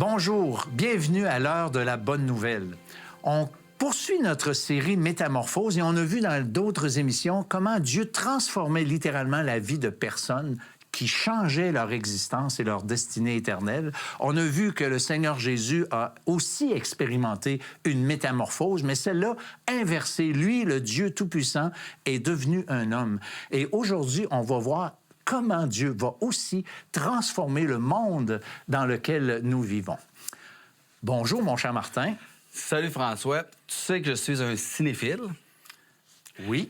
Bonjour, bienvenue à l'heure de la bonne nouvelle. On poursuit notre série Métamorphose et on a vu dans d'autres émissions comment Dieu transformait littéralement la vie de personnes qui changeaient leur existence et leur destinée éternelle. On a vu que le Seigneur Jésus a aussi expérimenté une métamorphose, mais celle-là inversée. Lui, le Dieu Tout-Puissant, est devenu un homme. Et aujourd'hui, on va voir comment Dieu va aussi transformer le monde dans lequel nous vivons. Bonjour, mon cher Martin. Salut François. Tu sais que je suis un cinéphile. Oui.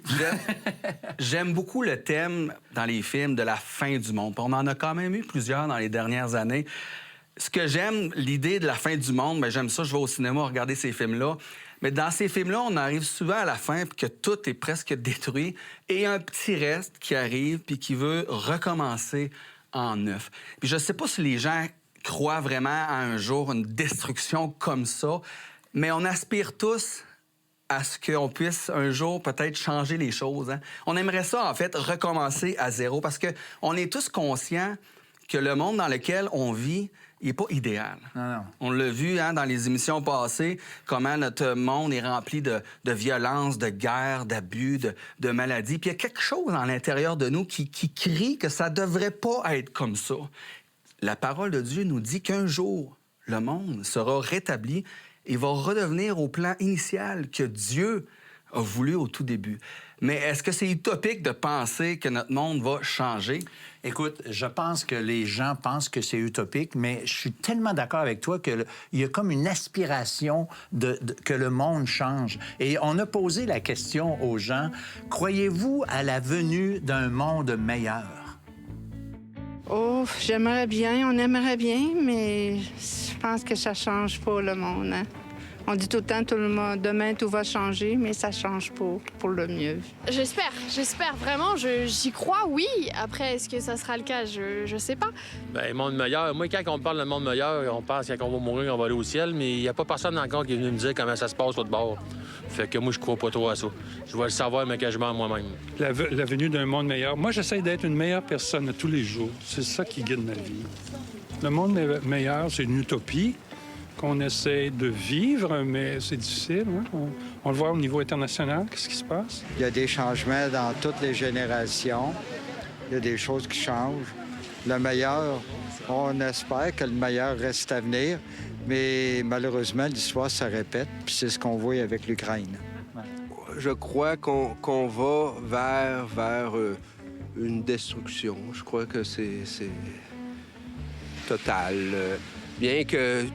J'aime beaucoup le thème dans les films de la fin du monde. On en a quand même eu plusieurs dans les dernières années. Ce que j'aime, l'idée de la fin du monde, bien, j'aime ça, je vais au cinéma regarder ces films-là. Mais dans ces films-là, on arrive souvent à la fin puis que tout est presque détruit et un petit reste qui arrive puis qui veut recommencer en neuf. Puis je sais pas si les gens croient vraiment à un jour une destruction comme ça, mais on aspire tous à ce qu'on puisse un jour peut-être changer les choses. Hein? On aimerait ça, en fait, recommencer à zéro parce qu'on est tous conscients que le monde dans lequel on vit n'est pas idéal. Non. On l'a vu dans les émissions passées, comment notre monde est rempli de violence, de guerre, d'abus, de maladies. Puis il y a quelque chose à l'intérieur de nous qui crie que ça ne devrait pas être comme ça. La parole de Dieu nous dit qu'un jour, le monde sera rétabli et va redevenir au plan initial que Dieu a voulu au tout début. Mais est-ce que c'est utopique de penser que notre monde va changer? Écoute, je pense que les gens pensent que c'est utopique, mais je suis tellement d'accord avec toi qu'il y a comme une aspiration que le monde change. Et on a posé la question aux gens, croyez-vous à la venue d'un monde meilleur? Oh, j'aimerais bien, on aimerait bien, mais je pense que ça change pas le monde. Hein? On dit tout le temps, demain tout va changer, mais ça change pas pour le mieux. J'espère vraiment, j'y crois, oui. Après, est-ce que ça sera le cas? Je sais pas. Bien, monde meilleur. Moi, quand on parle de monde meilleur, on pense qu'on va mourir, on va aller au ciel, mais il n'y a pas personne encore qui est venu me dire comment ça se passe l'autre bord. Fait que moi, je crois pas trop à ça. Je vais le savoir, mais que je mens moi-même. La venue d'un monde meilleur. Moi, j'essaie d'être une meilleure personne tous les jours. C'est ça qui guide ma vie. Le monde meilleur, c'est une utopie qu'on essaie de vivre, mais c'est difficile. Hein? On le voit au niveau international, qu'est-ce qui se passe? Il y a des changements dans toutes les générations. Il y a des choses qui changent. Le meilleur, on espère que le meilleur reste à venir, mais malheureusement, l'histoire se répète, puis c'est ce qu'on voit avec l'Ukraine. Je crois qu'on va vers une destruction. Je crois que c'est total. Bien que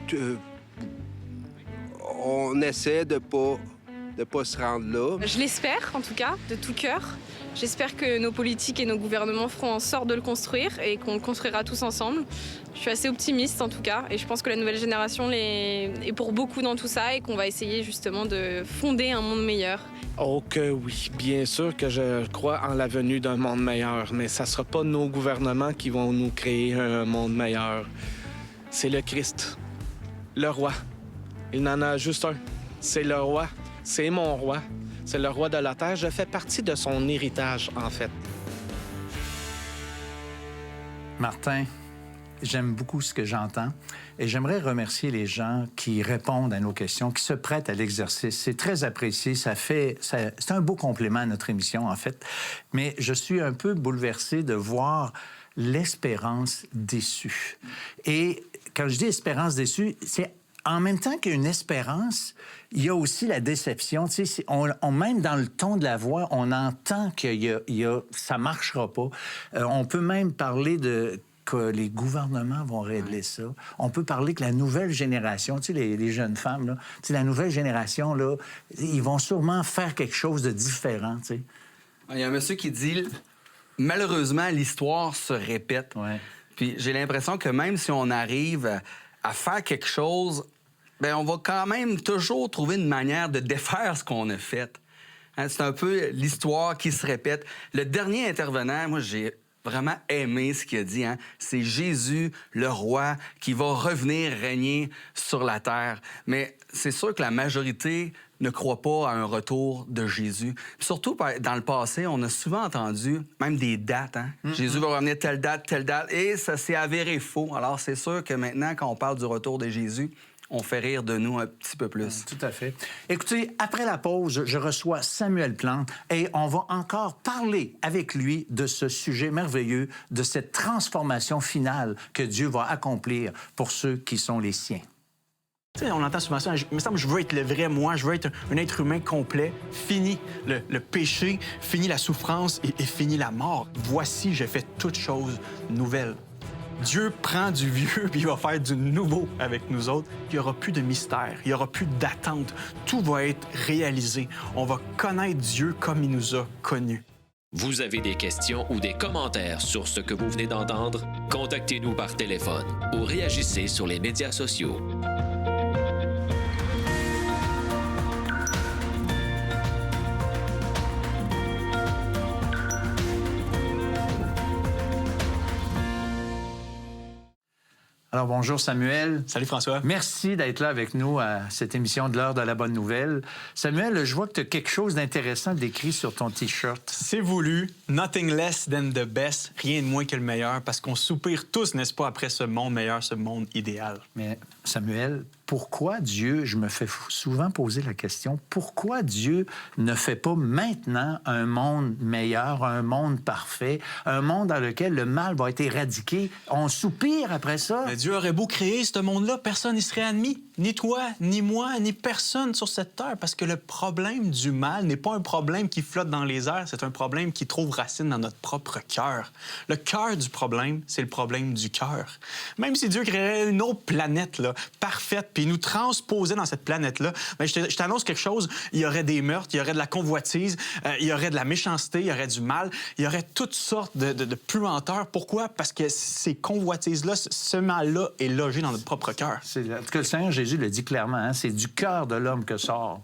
on essaie de pas se rendre là. Je l'espère, en tout cas, de tout cœur. J'espère que nos politiques et nos gouvernements feront en sorte de le construire et qu'on le construira tous ensemble. Je suis assez optimiste, en tout cas, et je pense que la nouvelle génération est pour beaucoup dans tout ça et qu'on va essayer justement de fonder un monde meilleur. Oh que oui, bien sûr que je crois en la venue d'un monde meilleur, mais ça ne sera pas nos gouvernements qui vont nous créer un monde meilleur. C'est le Christ, le roi. Il n'en a juste un. C'est le roi. C'est mon roi. C'est le roi de la terre. Je fais partie de son héritage, en fait. Martin, j'aime beaucoup ce que j'entends et j'aimerais remercier les gens qui répondent à nos questions, qui se prêtent à l'exercice. C'est très apprécié. C'est un beau complément à notre émission, en fait. Mais je suis un peu bouleversé de voir l'espérance déçue. Et quand je dis espérance déçue, c'est en même temps qu'il y a une espérance, il y a aussi la déception. Tu sais, même dans le ton de la voix, on entend que ça ne marchera pas. On peut même parler que les gouvernements vont régler ça. On peut parler que la nouvelle génération, tu sais, les jeunes femmes, là, tu sais, la nouvelle génération, là, ils vont sûrement faire quelque chose de différent. Tu sais. Il y a un monsieur qui dit « Malheureusement, l'histoire se répète. Ouais. » Puis j'ai l'impression que même si on arrive à faire quelque chose, bien, on va quand même toujours trouver une manière de défaire ce qu'on a fait. Hein, c'est un peu l'histoire qui se répète. Le dernier intervenant, moi, j'ai vraiment aimé ce qu'il a dit. Hein? C'est Jésus, le roi, qui va revenir régner sur la terre. Mais c'est sûr que la majorité ne croit pas à un retour de Jésus. Puis surtout, dans le passé, on a souvent entendu même des dates. Hein? Jésus va revenir telle date, et ça s'est avéré faux. Alors, c'est sûr que maintenant, quand on parle du retour de Jésus, on fait rire de nous un petit peu plus. Tout à fait. Écoutez, après la pause, je reçois Samuel Plante et on va encore parler avec lui de ce sujet merveilleux, de cette transformation finale que Dieu va accomplir pour ceux qui sont les siens. T'sais, on entend souvent ça, il me semble que je veux être le vrai moi, je veux être un être humain complet, fini le péché, fini la souffrance et fini la mort. Voici, j'ai fait toutes choses nouvelles. Dieu prend du vieux puis il va faire du nouveau avec nous autres. Il n'y aura plus de mystère, il n'y aura plus d'attente. Tout va être réalisé. On va connaître Dieu comme il nous a connus. Vous avez des questions ou des commentaires sur ce que vous venez d'entendre? Contactez-nous par téléphone ou réagissez sur les médias sociaux. Alors, bonjour Samuel. Salut François. Merci d'être là avec nous à cette émission de l'heure de la bonne nouvelle. Samuel, je vois que tu as quelque chose d'intéressant d'écrit sur ton T-shirt. C'est voulu. Nothing less than the best. Rien de moins que le meilleur, parce qu'on soupire tous, n'est-ce pas, après ce monde meilleur, ce monde idéal. Mais Samuel, pourquoi Dieu, je me fais souvent poser la question, pourquoi Dieu ne fait pas maintenant un monde meilleur, un monde parfait, un monde dans lequel le mal va être éradiqué? On soupire après ça. Mais Dieu aurait beau créer ce monde-là, personne n'y serait admis. Ni toi, ni moi, ni personne sur cette terre, parce que le problème du mal n'est pas un problème qui flotte dans les airs, c'est un problème qui trouve racine dans notre propre cœur. Le cœur du problème, c'est le problème du cœur. Même si Dieu créerait une autre planète, là, parfaite, puis nous transposait dans cette planète-là, bien, je t'annonce quelque chose, il y aurait des meurtres, il y aurait de la convoitise, il y aurait de la méchanceté, il y aurait du mal, il y aurait toutes sortes de puanteurs. Pourquoi? Parce que ces convoitises-là, ce mal-là est logé dans notre propre cœur. En tout cas, le Seigneur Jésus le dit clairement, hein, c'est du cœur de l'homme que sort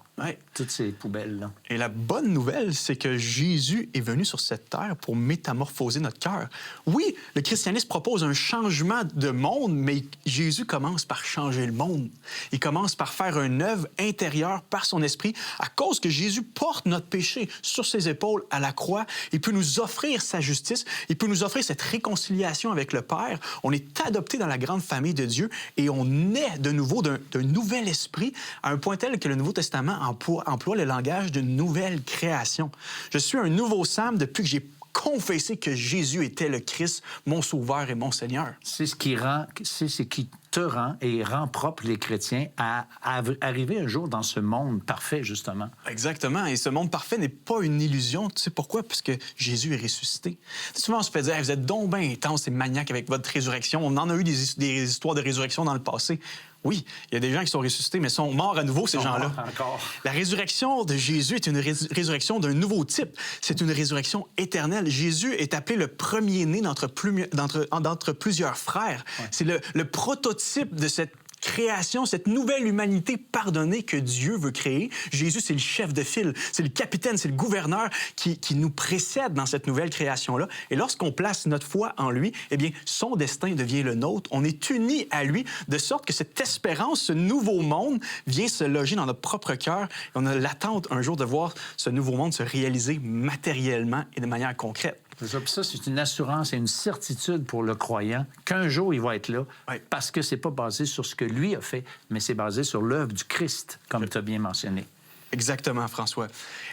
toutes ces poubelles-là. Et la bonne nouvelle, c'est que Jésus est venu sur cette terre pour métamorphoser notre cœur. Oui, le christianisme propose un changement de monde, mais Jésus commence par changer le monde. Il commence par faire une œuvre intérieure par son esprit. À cause que Jésus porte notre péché sur ses épaules à la croix, il peut nous offrir sa justice, il peut nous offrir cette réconciliation avec le Père. On est adopté dans la grande famille de Dieu et on naît de nouveau d'un nouvel esprit à un point tel que le Nouveau Testament emploie le langage d'une nouvelle création. Je suis un nouveau Sam depuis que j'ai confessé que Jésus était le Christ, mon Sauveur et mon Seigneur. C'est ce qui te rend et rend propre les chrétiens à arriver un jour dans ce monde parfait, justement. Exactement. Et ce monde parfait n'est pas une illusion. Tu sais pourquoi? Parce que Jésus est ressuscité. Souvent, on se fait dire, vous êtes donc bien intense et maniaque avec votre résurrection. On en a eu des histoires de résurrection dans le passé. Oui, il y a des gens qui sont ressuscités, mais sont morts à nouveau, ces gens-là. Encore. La résurrection de Jésus est une résurrection d'un nouveau type. C'est une résurrection éternelle. Jésus est appelé le premier-né d'entre plusieurs frères. Ouais. C'est le prototype de cette création, cette nouvelle humanité pardonnée que Dieu veut créer. Jésus, c'est le chef de file, c'est le capitaine, c'est le gouverneur qui nous précède dans cette nouvelle création-là. Et lorsqu'on place notre foi en lui, eh bien, son destin devient le nôtre. On est unis à lui, de sorte que cette espérance, ce nouveau monde, vient se loger dans notre propre cœur. Et on a l'attente un jour de voir ce nouveau monde se réaliser matériellement et de manière concrète. Ça, c'est une assurance et une certitude pour le croyant qu'un jour, il va être là, parce que c'est pas basé sur ce que lui a fait, mais c'est basé sur l'œuvre du Christ, comme tu as bien mentionné. Exactement, François.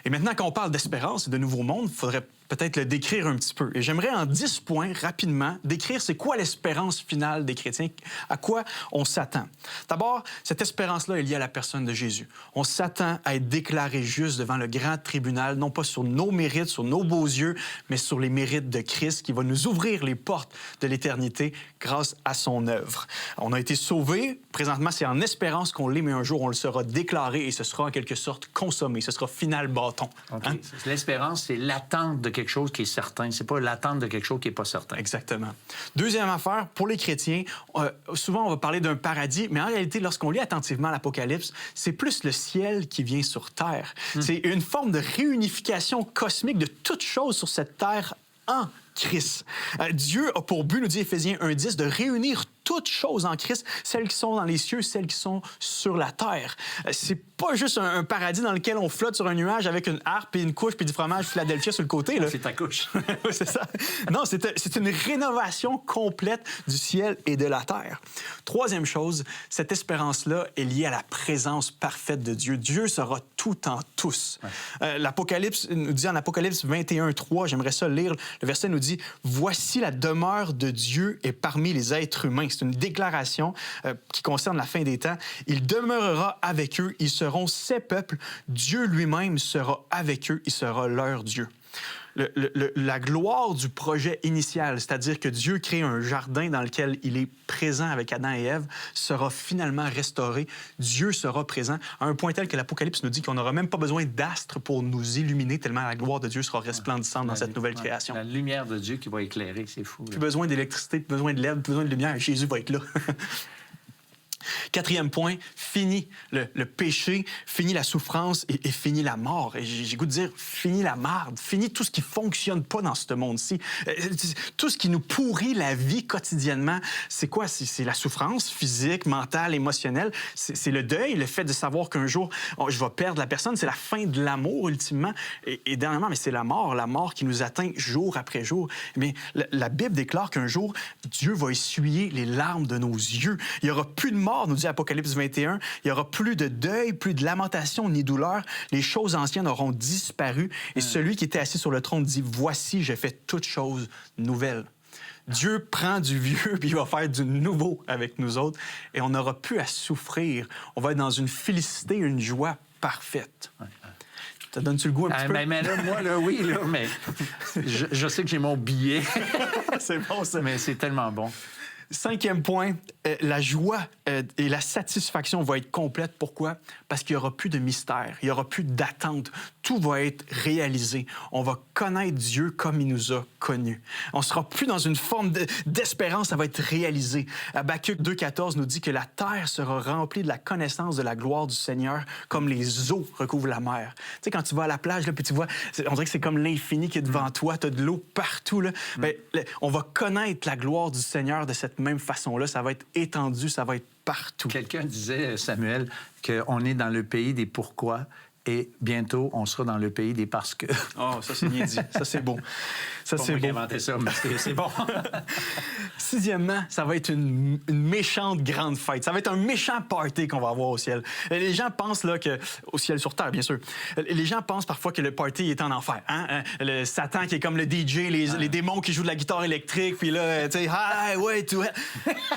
Et maintenant, quand on parle d'espérance et de nouveau monde, il faudrait peut-être le décrire un petit peu. Et j'aimerais en 10 points, rapidement, décrire c'est quoi l'espérance finale des chrétiens, à quoi on s'attend. D'abord, cette espérance-là est liée à la personne de Jésus. On s'attend à être déclaré juste devant le grand tribunal, non pas sur nos mérites, sur nos beaux yeux, mais sur les mérites de Christ qui va nous ouvrir les portes de l'éternité grâce à son œuvre. On a été sauvés. Présentement, c'est en espérance qu'on l'est, mais un jour, on le sera déclaré et ce sera en quelque sorte consommé. Ce sera final bâton. Okay. Hein? L'espérance, c'est l'attente de quelque chose qui est certain. C'est pas l'attente de quelque chose qui est pas certain. Exactement. Deuxième affaire, pour les chrétiens, souvent on va parler d'un paradis, mais en réalité, lorsqu'on lit attentivement l'Apocalypse, c'est plus le ciel qui vient sur terre. C'est une forme de réunification cosmique de toutes choses sur cette terre en Christ. Dieu a pour but, nous dit Éphésiens 1:10, de réunir toutes choses en Christ, celles qui sont dans les cieux, celles qui sont sur la terre. C'est pas juste un paradis dans lequel on flotte sur un nuage avec une harpe et une couche puis du fromage Philadelphia sur le côté. Là. C'est ta couche. Oui, c'est ça. Non, c'est une rénovation complète du ciel et de la terre. Troisième chose, cette espérance-là est liée à la présence parfaite de Dieu. Dieu sera tout en tous. Ouais. L'Apocalypse nous dit en Apocalypse 21:3, j'aimerais ça lire, le verset nous dit « Voici la demeure de Dieu est parmi les êtres humains. » C'est une déclaration qui concerne la fin des temps. « Il demeurera avec eux, ils seront ses peuples. Dieu lui-même sera avec eux, il sera leur Dieu. » La gloire du projet initial, c'est-à-dire que Dieu crée un jardin dans lequel il est présent avec Adam et Ève, sera finalement restauré. Dieu sera présent à un point tel que l'Apocalypse nous dit qu'on n'aura même pas besoin d'astres pour nous illuminer, tellement la gloire de Dieu sera resplendissante dans cette nouvelle création. La lumière de Dieu qui va éclairer, c'est fou. Plus besoin d'électricité, plus besoin de LED, plus besoin de lumière. Jésus va être là. Quatrième point, fini le péché, fini la souffrance et fini la mort. Et j'ai goût de dire, fini la marde, fini tout ce qui ne fonctionne pas dans ce monde-ci. Tout ce qui nous pourrit la vie quotidiennement, c'est quoi? C'est la souffrance physique, mentale, émotionnelle. C'est le deuil, le fait de savoir qu'un jour, je vais perdre la personne. C'est la fin de l'amour, ultimement. Et dernièrement, mais c'est la mort qui nous atteint jour après jour. Mais la Bible déclare qu'un jour, Dieu va essuyer les larmes de nos yeux. Il n'y aura plus de mort, nous dit Apocalypse 21. Il n'y aura plus de deuil, plus de lamentation ni douleur. Les choses anciennes auront disparu. Et celui qui était assis sur le trône dit « Voici, je fais toutes choses nouvelles. » Dieu prend du vieux puis il va faire du nouveau avec nous autres. Et on n'aura plus à souffrir. On va être dans une félicité, une joie parfaite. Ça donne-tu le goût un petit peu? Mais là, moi, là, oui, là, mais je sais que j'ai mon billet. C'est bon, ça. Mais c'est tellement bon. Cinquième point, la joie et la satisfaction vont être complètes. Pourquoi? Parce qu'il n'y aura plus de mystère, il n'y aura plus d'attente. Tout va être réalisé. On va connaître Dieu comme il nous a connus. On ne sera plus dans une forme d'espérance, ça va être réalisé. Habakkuk 2,14 nous dit que la terre sera remplie de la connaissance de la gloire du Seigneur comme les eaux recouvrent la mer. Tu sais, quand tu vas à la plage, là, puis tu vois, on dirait que c'est comme l'infini qui est devant toi, tu as de l'eau partout. Là. Bien, on va connaître la gloire du Seigneur de cette même façon-là. Ça va être étendu, ça va être partout. Quelqu'un disait, Samuel, qu'on est dans le pays des pourquoi et bientôt, on sera dans le pays des parce que. Oh, ça, c'est bien dit. Ça, c'est beau. Ça, c'est beau. Inventé ça, mais c'est bon. Sixièmement, ça va être une méchante grande fête. Ça va être un méchant party qu'on va avoir au ciel. Les gens pensent là que au ciel sur terre, bien sûr. Les gens pensent parfois que le party est en enfer. Hein? Le Satan qui est comme le DJ, les démons qui jouent de la guitare électrique, puis là, tu sais, ah ouais, tout.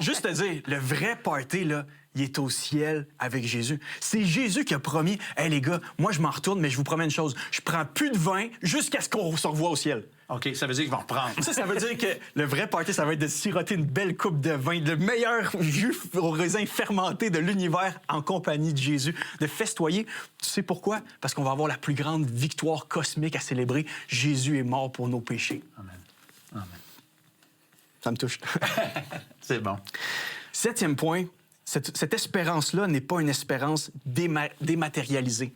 Juste te dire, le vrai party là. Il est au ciel avec Jésus. C'est Jésus qui a promis, « Hey les gars, moi je m'en retourne, mais je vous promets une chose, je prends plus de vin jusqu'à ce qu'on se revoie au ciel. » OK, ça veut dire qu'ils vont reprendre. Ça veut dire que le vrai party, ça va être de siroter une belle coupe de vin, le meilleur jus au raisin fermenté de l'univers en compagnie de Jésus, de festoyer. Tu sais pourquoi? Parce qu'on va avoir la plus grande victoire cosmique à célébrer. Jésus est mort pour nos péchés. Amen. Amen. Ça me touche. C'est bon. Septième point, cette espérance-là n'est pas une espérance dématérialisée.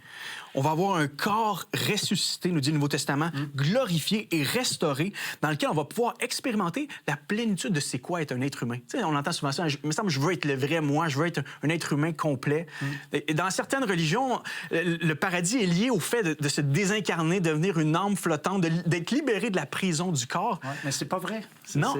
On va avoir un corps ressuscité, nous dit le Nouveau Testament, glorifié et restauré, dans lequel on va pouvoir expérimenter la plénitude de c'est quoi être un être humain. Tu sais, on entend souvent ça, il me semble que je veux être le vrai moi, je veux être un être humain complet. Et dans certaines religions, le paradis est lié au fait de se désincarner, de devenir une âme flottante, d'être libéré de la prison du corps. Ouais, mais c'est pas vrai. Non.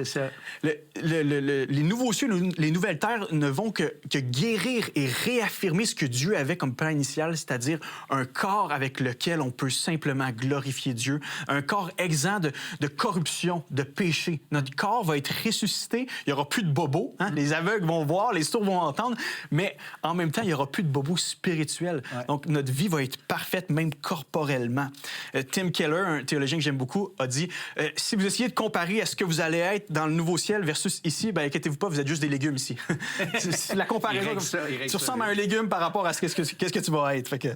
Les nouveaux cieux, les nouvelles terres ne vont que guérir et réaffirmer ce que Dieu avait comme plan initial, c'est-à-dire un corps avec lequel on peut simplement glorifier Dieu, un corps exempt de corruption, de péché. Notre corps va être ressuscité, il n'y aura plus de bobos, hein? Les aveugles vont voir, les sourds vont entendre, mais en même temps, il n'y aura plus de bobos spirituels. Ouais. Donc, notre vie va être parfaite, même corporellement. Tim Keller, un théologien que j'aime beaucoup, a dit si vous essayez de comparer à ce que vous allez être dans le nouveau ciel versus ici, bien, inquiétez-vous pas, vous êtes juste des légumes ici. C'est la comparaison. Tu ressembles à un légume par rapport à qu'est-ce que tu vas être. Fait que,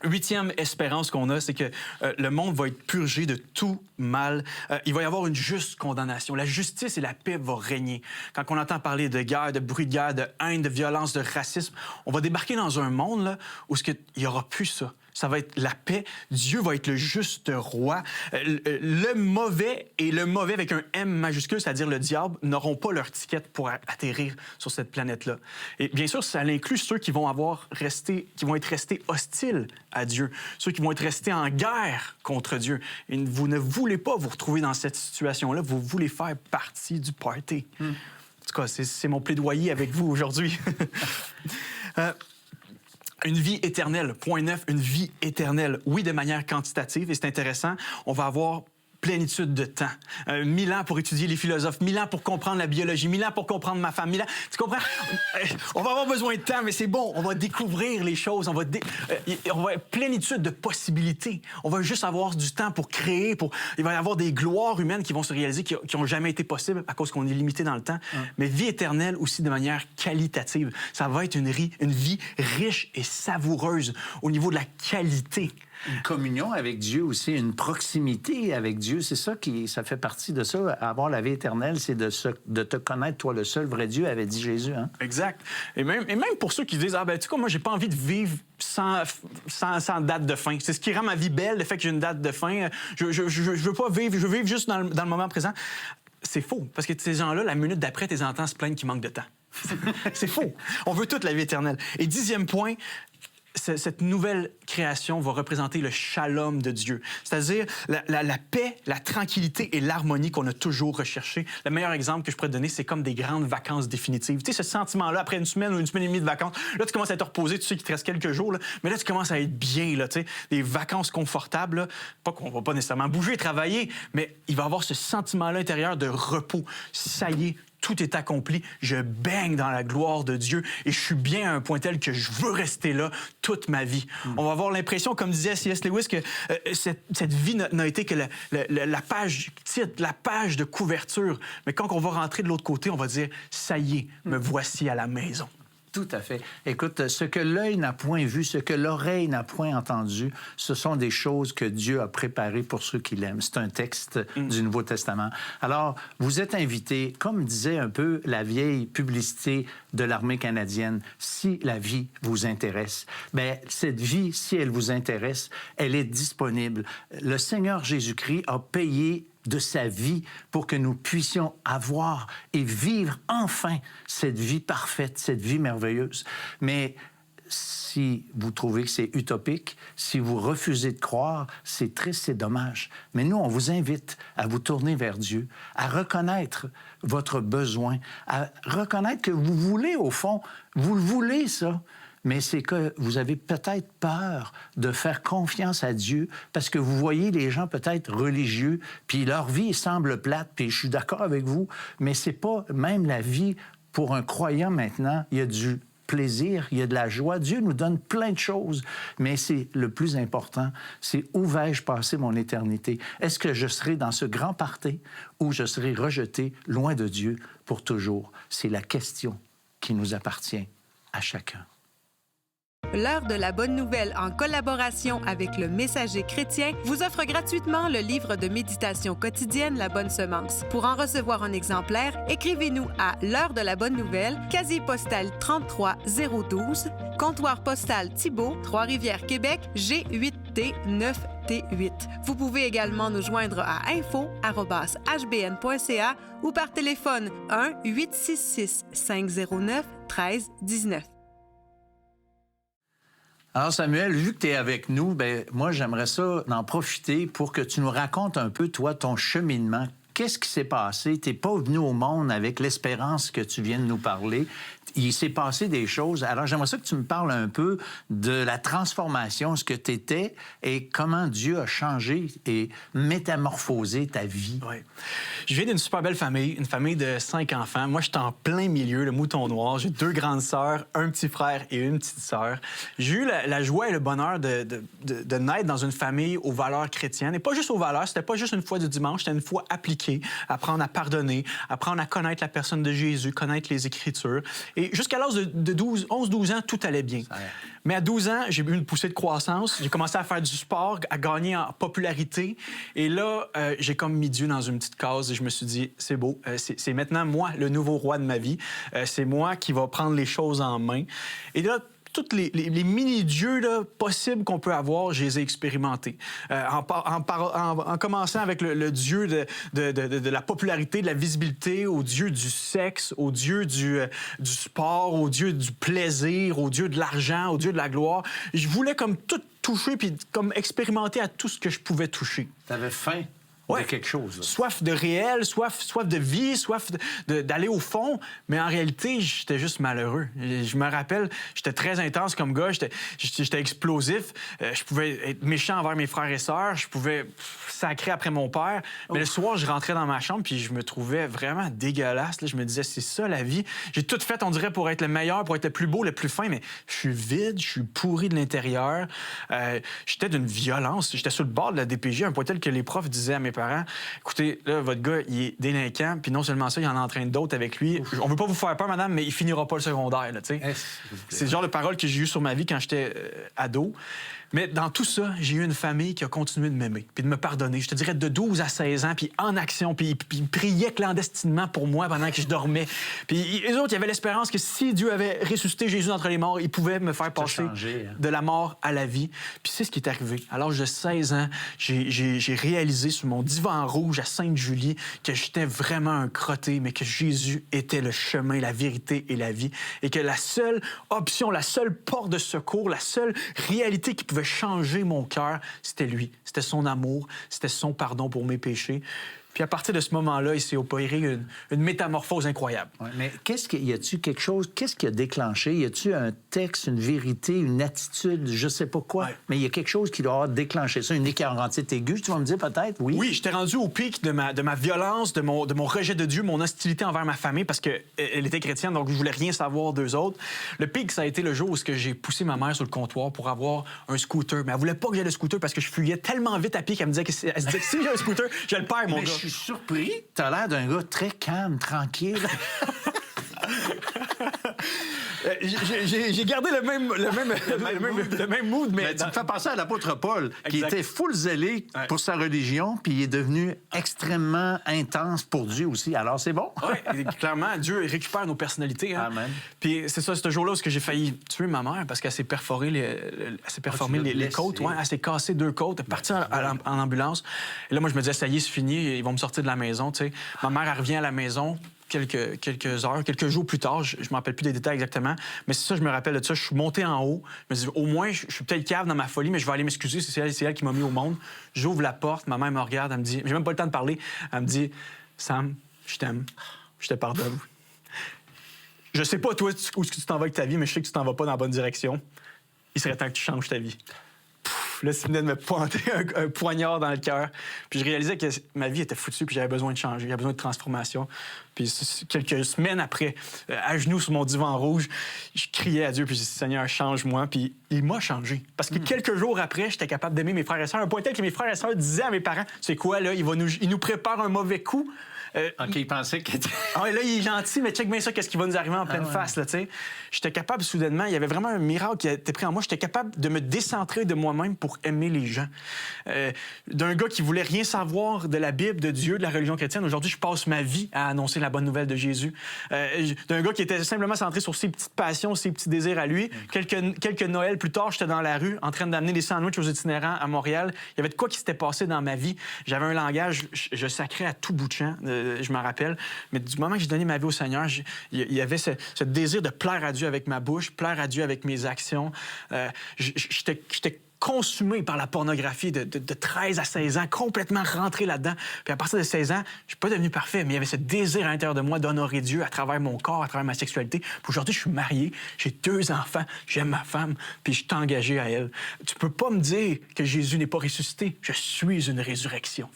huitième espérance qu'on a, c'est que le monde va être purgé de tout mal. Il va y avoir une juste condamnation. La justice et la paix vont régner. Quand on entend parler de guerre, de bruit de guerre, de haine, de violence, de racisme, on va débarquer dans un monde là, où il n'y aura plus ça. ça va être la paix. Dieu va être le juste roi. Le mauvais, et le mauvais avec un M majuscule, c'est-à-dire le diable, n'auront pas leur ticket pour atterrir sur cette planète-là. Et bien sûr, ça inclut ceux qui vont être restés hostiles à Dieu, ceux qui vont être restés en guerre contre Dieu. Et vous ne voulez pas vous retrouver dans cette situation-là, vous voulez faire partie du party. En tout cas, c'est mon plaidoyer avec vous aujourd'hui. Une vie éternelle. Point 9, une vie éternelle. Oui, de manière quantitative, et c'est intéressant, on va avoir plénitude de temps. 1000 ans pour étudier les philosophes, 1000 ans pour comprendre la biologie, 1000 ans pour comprendre ma femme, 1000 ans... Tu comprends? On va avoir besoin de temps, mais c'est bon. On va découvrir les choses. On va avoir plénitude de possibilités. On va juste avoir du temps pour créer. Il va y avoir des gloires humaines qui vont se réaliser, qui n'ont jamais été possibles à cause qu'on est limité dans le temps. Mais vie éternelle aussi de manière qualitative. Ça va être une vie riche et savoureuse au niveau de la qualité. Une communion avec Dieu aussi, une proximité avec Dieu, c'est ça ça fait partie de ça. Avoir la vie éternelle, c'est de te connaître, toi, le seul vrai Dieu, avait dit Jésus. Hein? Exact. Et même pour ceux qui disent, tu sais quoi, moi, j'ai pas envie de vivre sans date de fin. C'est ce qui rend ma vie belle, le fait que j'ai une date de fin. Je veux pas vivre, je veux vivre juste dans le moment présent. C'est faux, parce que ces gens-là, la minute d'après, tes entends se plaignent qu'il manque de temps. C'est faux. On veut toute la vie éternelle. Et 10e point, cette nouvelle création va représenter le shalom de Dieu, c'est-à-dire la paix, la tranquillité et l'harmonie qu'on a toujours recherché. Le meilleur exemple que je pourrais te donner, c'est comme des grandes vacances définitives. Tu sais, ce sentiment-là, après une semaine ou une semaine et demie de vacances, là, tu commences à te reposer, tu sais qu'il te reste quelques jours, là, mais là, tu commences à être bien, là, tu sais, des vacances confortables, là. Pas qu'on va pas nécessairement bouger, travailler, mais il va y avoir ce sentiment-là intérieur de repos. Ça y est, tout est accompli, je baigne dans la gloire de Dieu et je suis bien à un point tel que je veux rester là toute ma vie. On va avoir l'impression, comme disait C.S. Lewis, que cette vie n'a été que la page titre, la page de couverture. Mais quand on va rentrer de l'autre côté, on va dire « ça y est, me voici à la maison ». Tout à fait. Écoute, ce que l'œil n'a point vu, ce que l'oreille n'a point entendu, ce sont des choses que Dieu a préparées pour ceux qui l'aiment. C'est un texte du Nouveau Testament. Alors, vous êtes invités, comme disait un peu la vieille publicité de l'armée canadienne, si la vie vous intéresse. Bien, cette vie, si elle vous intéresse, elle est disponible. Le Seigneur Jésus-Christ a payé de sa vie pour que nous puissions avoir et vivre enfin cette vie parfaite, cette vie merveilleuse. Mais si vous trouvez que c'est utopique, si vous refusez de croire, c'est triste, c'est dommage. Mais nous, on vous invite à vous tourner vers Dieu, à reconnaître votre besoin, à reconnaître que vous voulez, au fond, vous le voulez, ça. Mais c'est que vous avez peut-être peur de faire confiance à Dieu parce que vous voyez les gens peut-être religieux, puis leur vie semble plate, puis je suis d'accord avec vous, mais c'est pas même la vie pour un croyant maintenant. Il y a du plaisir, il y a de la joie. Dieu nous donne plein de choses, mais c'est le plus important, c'est où vais-je passer mon éternité? Est-ce que je serai dans ce grand party ou je serai rejeté loin de Dieu pour toujours? C'est la question qui nous appartient à chacun. L'heure de la bonne nouvelle, en collaboration avec le Messager chrétien, vous offre gratuitement le livre de méditation quotidienne La Bonne Semence. Pour en recevoir un exemplaire, écrivez-nous à l'heure de la bonne nouvelle, casier postal 33012, comptoir postal Thibault, Trois-Rivières, Québec, G8T 9T8. Vous pouvez également nous joindre à info@hbn.ca ou par téléphone 1-866-509-1319. Alors, Samuel, vu que tu es avec nous, bien, moi, j'aimerais ça d'en profiter pour que tu nous racontes un peu, toi, ton cheminement. Qu'est-ce qui s'est passé? Tu n'es pas venu au monde avec l'espérance que tu viens de nous parler. Il s'est passé des choses. Alors, j'aimerais ça que tu me parles un peu de la transformation, ce que tu étais et comment Dieu a changé et métamorphosé ta vie. Oui. Je viens d'une super belle famille, une famille de 5 enfants. Moi, je suis en plein milieu, le mouton noir. J'ai 2 grandes sœurs, un petit frère et une petite sœur. J'ai eu la joie et le bonheur de naître dans une famille aux valeurs chrétiennes. Et pas juste aux valeurs, c'était pas juste une foi du dimanche, c'était une foi appliquée, apprendre à pardonner, apprendre à connaître la personne de Jésus, connaître les Écritures. Et jusqu'à l'âge de 11-12 ans, tout allait bien. Mais à 12 ans, j'ai eu une poussée de croissance. J'ai commencé à faire du sport, à gagner en popularité. Et là, j'ai comme mis Dieu dans une petite case et je me suis dit, c'est beau, c'est maintenant moi le nouveau roi de ma vie. C'est moi qui va prendre les choses en main. Et là, tous les mini-dieux là, possibles qu'on peut avoir, je les ai expérimentés. En commençant avec le dieu de la popularité, de la visibilité, au dieu du sexe, au dieu du sport, au dieu du plaisir, au dieu de l'argent, au dieu de la gloire. Je voulais comme tout toucher puis comme expérimenter à tout ce que je pouvais toucher. T'avais faim de quelque chose. Là. Soif de réel, soif de vie, soif d'aller au fond. Mais en réalité, j'étais juste malheureux. Je me rappelle, j'étais très intense comme gars, j'étais explosif. Je pouvais être méchant envers mes frères et sœurs, je pouvais sacrer après mon père. Mais le soir, je rentrais dans ma chambre puis je me trouvais vraiment dégueulasse. Là, je me disais, c'est ça la vie. J'ai tout fait, on dirait, pour être le meilleur, pour être le plus beau, le plus fin, mais je suis vide, je suis pourri de l'intérieur. J'étais d'une violence. J'étais sur le bord de la DPJ, à un point tel que les profs disaient à mes parents, écoutez, là, votre gars, il est délinquant, puis non seulement ça, il en entraîne d'autres avec lui. On veut pas vous faire peur, madame, mais il finira pas le secondaire, là, tu sais. C'est le genre de paroles que j'ai eues sur ma vie quand j'étais ado. Mais dans tout ça, j'ai eu une famille qui a continué de m'aimer puis de me pardonner. Je te dirais de 12 à 16 ans, puis en action, puis ils priaient clandestinement pour moi pendant que je dormais. Puis eux autres, il y avait l'espérance que si Dieu avait ressuscité Jésus d'entre les morts, il pouvait me faire passer de la mort à la vie. Puis c'est ce qui est arrivé. À l'âge de 16 ans, j'ai réalisé sur mon divan rouge à Sainte-Julie que j'étais vraiment un crotté, mais que Jésus était le chemin, la vérité et la vie. Et que la seule option, la seule porte de secours, la seule réalité qui pouvait changer mon cœur, c'était lui. C'était son amour, c'était son pardon pour mes péchés. Puis à partir de ce moment-là, il s'est opéré une métamorphose incroyable. Ouais, mais y a-tu quelque chose, qu'est-ce qui a déclenché? Y a-tu un texte, une vérité, une attitude, je sais pas quoi, mais il y a quelque chose qui doit avoir déclenché ça, une écarantite aiguë, tu vas me dire peut-être? Oui. Oui, j'étais rendu au pic de ma violence, de mon rejet de Dieu, mon hostilité envers ma famille, parce qu'elle était chrétienne, donc je voulais rien savoir d'eux autres. Le pic, ça a été le jour où j'ai poussé ma mère sur le comptoir pour avoir un scooter. Mais elle voulait pas que j'aie le scooter parce que je fuyais tellement vite à pied qu'elle me disait que si j'ai un scooter, je le perds, mon gars. Je suis surpris. T'as l'air d'un gars très calme, tranquille. J'ai gardé le même mood, mais tu me fais penser à l'apôtre Paul, qui était full zélé pour sa religion, puis il est devenu extrêmement intense pour Dieu aussi. Alors, c'est bon? Oui, clairement, Dieu récupère nos personnalités. Hein. Amen. Puis c'est ça, ce jour-là où j'ai failli tuer ma mère parce qu'elle s'est perforée les côtes. Ouais, elle s'est cassée 2 côtes, elle est partie en ambulance. Et là, moi, je me disais, ça y est, c'est fini, ils vont me sortir de la maison. T'sais. Ma mère, elle revient à la maison. Quelques heures, quelques jours plus tard, je ne me rappelle plus des détails exactement, mais c'est ça, je me rappelle de ça. Je suis monté en haut. Je me dis, au moins, je suis peut-être cave dans ma folie, mais je vais aller m'excuser. C'est elle qui m'a mis au monde. J'ouvre la porte, ma mère me regarde, elle me dit, j'ai même pas le temps de parler. Elle me dit, Sam, je t'aime, je te pardonne. Je sais pas, toi, où est-ce que tu t'en vas avec ta vie, mais je sais que tu t'en vas pas dans la bonne direction. Il serait temps que tu changes ta vie. Là, ça venait de me pointer un poignard dans le cœur. Puis je réalisais que ma vie était foutue, puis j'avais besoin de changer, j'avais besoin de transformation. Puis quelques semaines après, à genoux sur mon divan rouge, je criais à Dieu, puis je disais, Seigneur, change-moi. Puis il m'a changé. Parce que quelques jours après, j'étais capable d'aimer mes frères et sœurs. Un point tel que mes frères et sœurs disaient à mes parents, c'est quoi, là, il nous prépare un mauvais coup. OK, il pensait que... Ah, là, il est gentil, mais check bien ça, qu'est-ce qui va nous arriver en pleine face, là, tu sais. J'étais capable, soudainement, il y avait vraiment un miracle qui a été pris en moi. J'étais capable de me décentrer de moi-même pour aimer les gens. D'un gars qui voulait rien savoir de la Bible, de Dieu, de la religion chrétienne, aujourd'hui, je passe ma vie à annoncer la bonne nouvelle de Jésus. D'un gars qui était simplement centré sur ses petites passions, ses petits désirs à lui. Quelques Noëls plus tard, j'étais dans la rue en train d'amener des sandwichs aux itinérants à Montréal. Il y avait de quoi qui s'était passé dans ma vie. J'avais un langage, je sacrais à tout bout de champ. Je m'en rappelle. Mais du moment que j'ai donné ma vie au Seigneur, il y avait ce désir de plaire à Dieu avec ma bouche, plaire à Dieu avec mes actions. J'étais consumé par la pornographie de 13 à 16 ans, complètement rentré là-dedans. Puis à partir de 16 ans, je suis pas devenu parfait, mais il y avait ce désir à l'intérieur de moi d'honorer Dieu à travers mon corps, à travers ma sexualité. Puis aujourd'hui, je suis marié, j'ai 2 enfants, j'aime ma femme, puis je suis engagé à elle. Tu peux pas me dire que Jésus n'est pas ressuscité. Je suis une résurrection.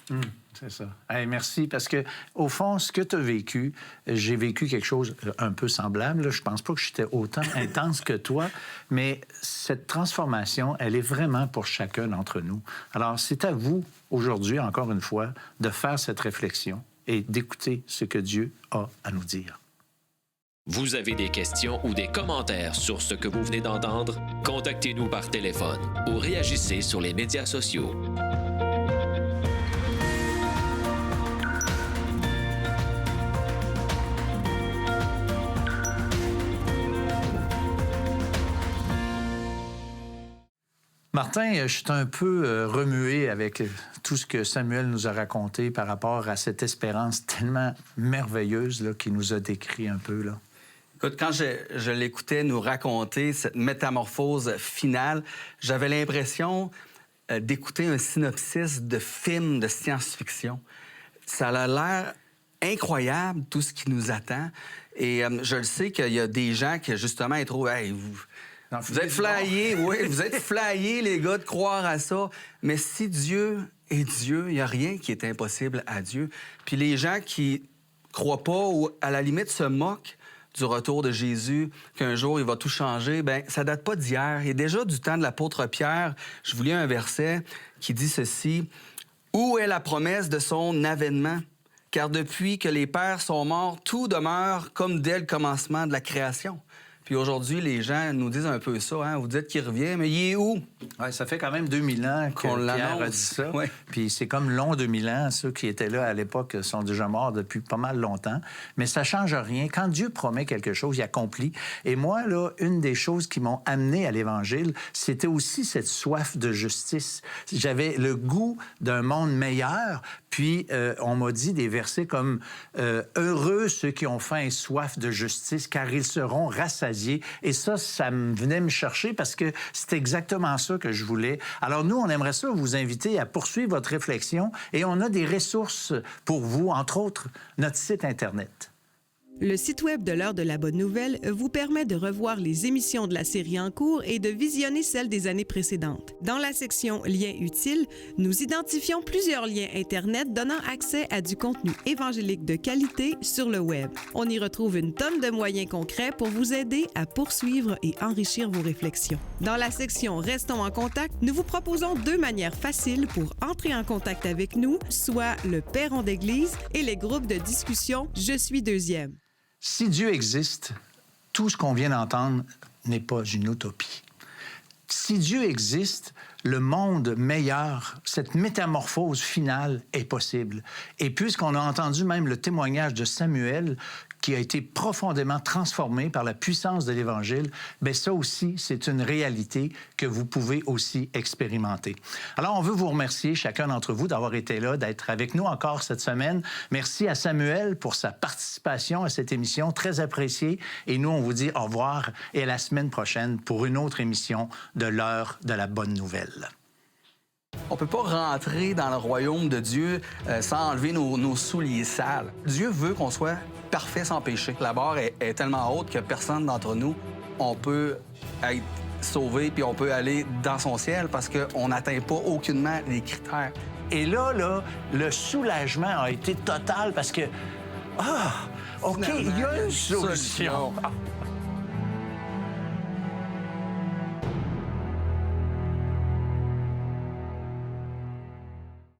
C'est ça. Hey, merci, parce que au fond, ce que tu as vécu, j'ai vécu quelque chose un peu semblable. Là. Je pense pas que j'étais autant intense que toi, mais cette transformation, elle est vraiment pour chacun d'entre nous. Alors, c'est à vous, aujourd'hui, encore une fois, de faire cette réflexion et d'écouter ce que Dieu a à nous dire. Vous avez des questions ou des commentaires sur ce que vous venez d'entendre? Contactez-nous par téléphone ou réagissez sur les médias sociaux. Martin, je suis un peu remué avec tout ce que Samuel nous a raconté par rapport à cette espérance tellement merveilleuse là, qu'il nous a décrit un peu. Là. Écoute, quand je l'écoutais nous raconter cette métamorphose finale, j'avais l'impression d'écouter un synopsis de film de science-fiction. Ça a l'air incroyable, tout ce qui nous attend. Et je le sais qu'il y a des gens qui, justement, ils trouvent... Hey, vous êtes flyés, oui, vous êtes flyés, les gars, de croire à ça. Mais si Dieu est Dieu, il n'y a rien qui est impossible à Dieu. Puis les gens qui croient pas ou, à la limite, se moquent du retour de Jésus, qu'un jour, il va tout changer, bien, ça date pas d'hier. Et déjà, du temps de l'apôtre Pierre, je vous lis un verset qui dit ceci. « Où est la promesse de son avènement? Car depuis que les pères sont morts, tout demeure comme dès le commencement de la création. » Puis aujourd'hui, les gens nous disent un peu ça. Hein? Vous dites qu'il revient, mais il est où? Ouais, ça fait quand même 2000 ans qu'on Pierre a dit ça. Ouais. Puis c'est comme long 2000 ans. Ceux qui étaient là à l'époque sont déjà morts depuis pas mal longtemps. Mais ça change rien. Quand Dieu promet quelque chose, il accomplit. Et moi, là, une des choses qui m'ont amené à l'Évangile, c'était aussi cette soif de justice. J'avais le goût d'un monde meilleur. Puis on m'a dit des versets comme « Heureux ceux qui ont faim et soif de justice, car ils seront rassasiés. » Et ça venait me chercher parce que c'est exactement ça que je voulais. Alors nous, on aimerait ça vous inviter à poursuivre votre réflexion et on a des ressources pour vous, entre autres, notre site Internet. Le site web de l'Heure de la Bonne Nouvelle vous permet de revoir les émissions de la série en cours et de visionner celles des années précédentes. Dans la section « Liens utiles », nous identifions plusieurs liens Internet donnant accès à du contenu évangélique de qualité sur le web. On y retrouve une tonne de moyens concrets pour vous aider à poursuivre et enrichir vos réflexions. Dans la section « Restons en contact », nous vous proposons 2 manières faciles pour entrer en contact avec nous, soit le Perron d'Église et les groupes de discussion « Je suis deuxième ». Si Dieu existe, tout ce qu'on vient d'entendre n'est pas une utopie. Si Dieu existe, le monde meilleur, cette métamorphose finale est possible. Et puisqu'on a entendu même le témoignage de Samuel, qui a été profondément transformé par la puissance de l'Évangile, bien ça aussi, c'est une réalité que vous pouvez aussi expérimenter. Alors, on veut vous remercier, chacun d'entre vous, d'avoir été là, d'être avec nous encore cette semaine. Merci à Samuel pour sa participation à cette émission, très appréciée. Et nous, on vous dit au revoir et à la semaine prochaine pour une autre émission de l'Heure de la Bonne Nouvelle. On ne peut pas rentrer dans le royaume de Dieu sans enlever nos souliers sales. Dieu veut qu'on soit parfait sans péché. La barre est tellement haute que personne d'entre nous, on peut être sauvé puis on peut aller dans son ciel parce qu'on n'atteint pas aucunement les critères. Et là, le soulagement a été total parce que, OK, il y a une solution.